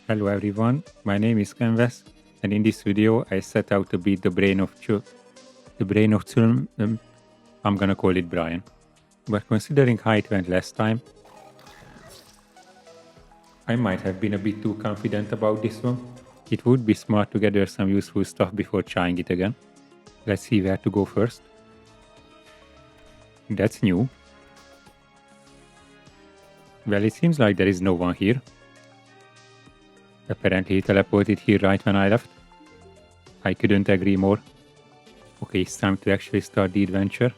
Hello everyone, my name is Canvas, and in this video I set out to beat the Brain of Cthulhu. I'm gonna call it Brian. But considering how it went last time, I might have been a bit too confident about this one. It would be smart to gather some useful stuff before trying it again. Let's see where to go first. That's new. Well, it seems like there is no one here. Apparently he teleported here right when I left. I couldn't agree more. Okay, it's time to actually start the adventure.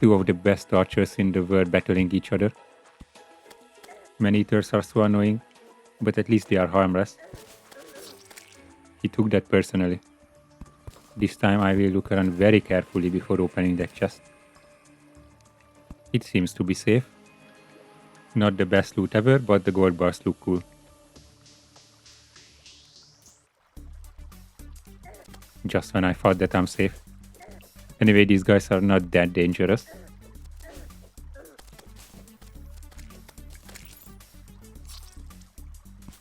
Two of the best archers in the world battling each other. Man-eaters are so annoying, but at least they are harmless. He took that personally. This time I will look around very carefully before opening that chest. It seems to be safe. Not the best loot ever, but the gold bars look cool. Just when I thought that I'm safe. Anyway, these guys are not that dangerous.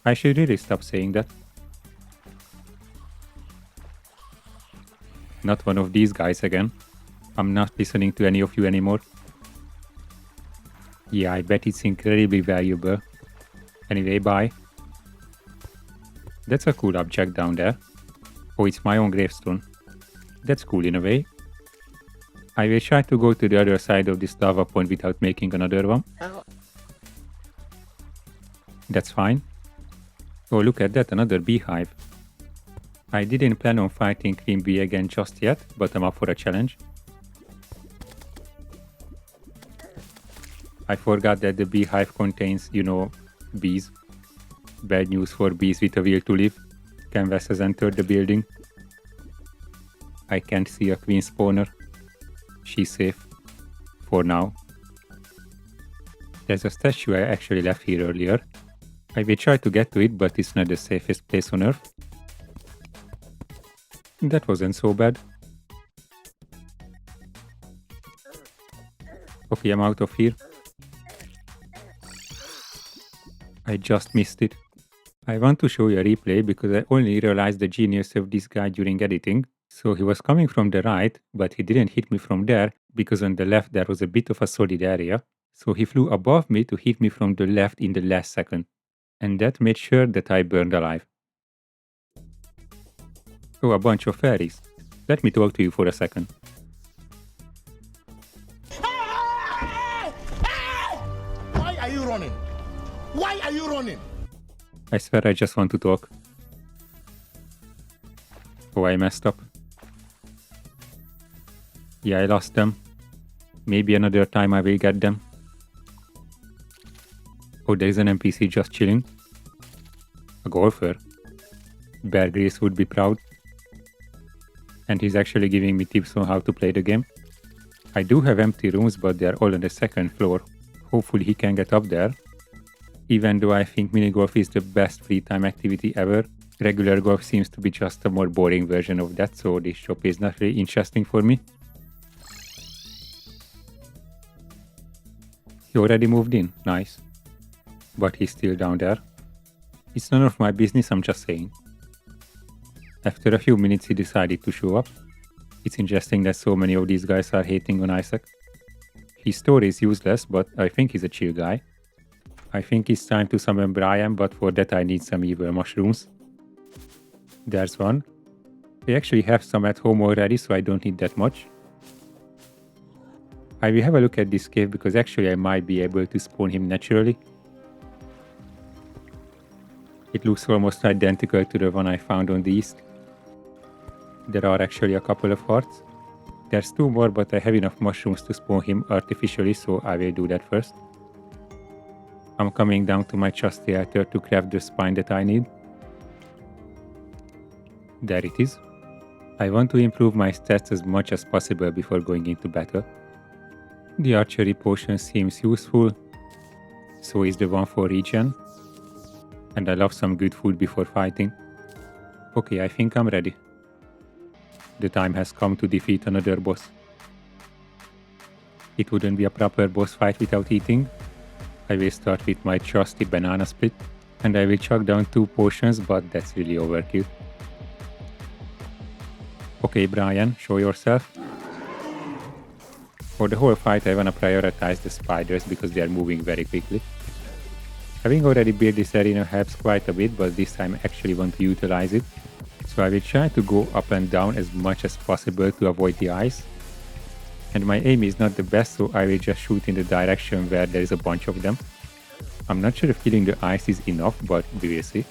I should really stop saying that. Not one of these guys again. I'm not listening to any of you anymore. Yeah, I bet it's incredibly valuable. Anyway, bye. That's a cool object down there. Oh, it's my own gravestone. That's cool in a way. I will try to go to the other side of this lava point without making another one. That's fine. Oh, look at that, another beehive. I didn't plan on fighting Queen Bee again just yet, but I'm up for a challenge. I forgot that the beehive contains, bees. Bad news for bees with a will to live. Canvas has entered the building. I can't see a queen spawner. She's safe. For now. There's a statue I actually left here earlier. I will try to get to it, but it's not the safest place on Earth. That wasn't so bad. Okay, I'm out of here. I just missed it. I want to show you a replay because I only realized the genius of this guy during editing. So he was coming from the right, but he didn't hit me from there because on the left there was a bit of a solid area. So he flew above me to hit me from the left in the last second. And that made sure that I burned alive. Oh, a bunch of fairies. Let me talk to you for a second. Why are you running? Why are you running? I swear I just want to talk. Oh, I messed up. Yeah, I lost them. Maybe another time I will get them. Oh, there's an NPC just chilling. A golfer. Bear Grylls would be proud. And he's actually giving me tips on how to play the game. I do have empty rooms, but they're all on the second floor. Hopefully he can get up there. Even though I think minigolf is the best free time activity ever, regular golf seems to be just a more boring version of that, so this shop is not really interesting for me. He already moved in, nice. But he's still down there. It's none of my business, I'm just saying. After a few minutes he decided to show up. It's interesting that so many of these guys are hating on Isaac. His story is useless, but I think he's a chill guy. I think it's time to summon Brian, but for that I need some evil mushrooms. There's one. I actually have some at home already, so I don't need that much. I will have a look at this cave because actually I might be able to spawn him naturally. It looks almost identical to the one I found on the east. There are actually a couple of hearts. There's two more, but I have enough mushrooms to spawn him artificially, so I will do that first. I'm coming down to my trusty altar to craft the spine that I need. There it is. I want to improve my stats as much as possible before going into battle. The archery potion seems useful. So is the one for regen. And I love some good food before fighting. Okay, I think I'm ready. The time has come to defeat another boss. It wouldn't be a proper boss fight without eating. I will start with my trusty banana split, and I will chuck down 2 potions, but that's really overkill. Okay, Brian, show yourself. For the whole fight, I wanna prioritize the spiders because they are moving very quickly. Having already built this arena helps quite a bit, but this time I actually want to utilize it. So I will try to go up and down as much as possible to avoid the ice. And my aim is not the best, so I will just shoot in the direction where there is a bunch of them. I'm not sure if killing the ice is enough, but we will see.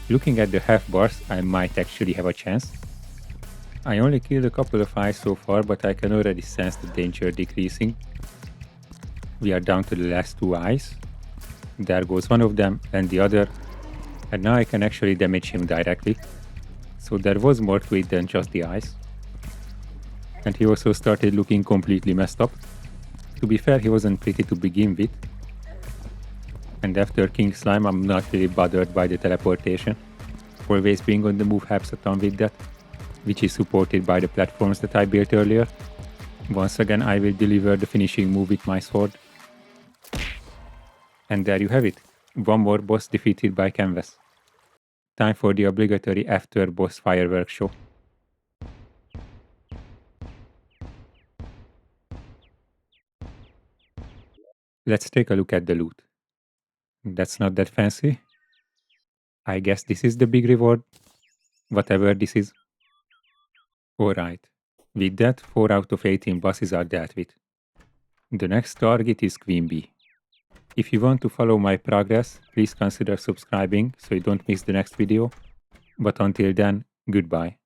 Looking at the health bars, I might actually have a chance. I only killed a couple of ice so far, but I can already sense the danger decreasing. We are down to the last 2 ice. There goes one of them and the other. And now I can actually damage him directly. So there was more to it than just the ice. And he also started looking completely messed up. To be fair, he wasn't pretty to begin with. And after King Slime, I'm not really bothered by the teleportation. Always being on the move helps a ton with that, which is supported by the platforms that I built earlier. Once again, I will deliver the finishing move with my sword. And there you have it. One more boss defeated by Canvas. Time for the obligatory after boss fireworks show. Let's take a look at the loot. That's not that fancy. I guess this is the big reward, whatever this is. Alright, with that 4 out of 18 bosses are dealt with. The next target is Queen Bee. If you want to follow my progress, please consider subscribing so you don't miss the next video. But until then, goodbye.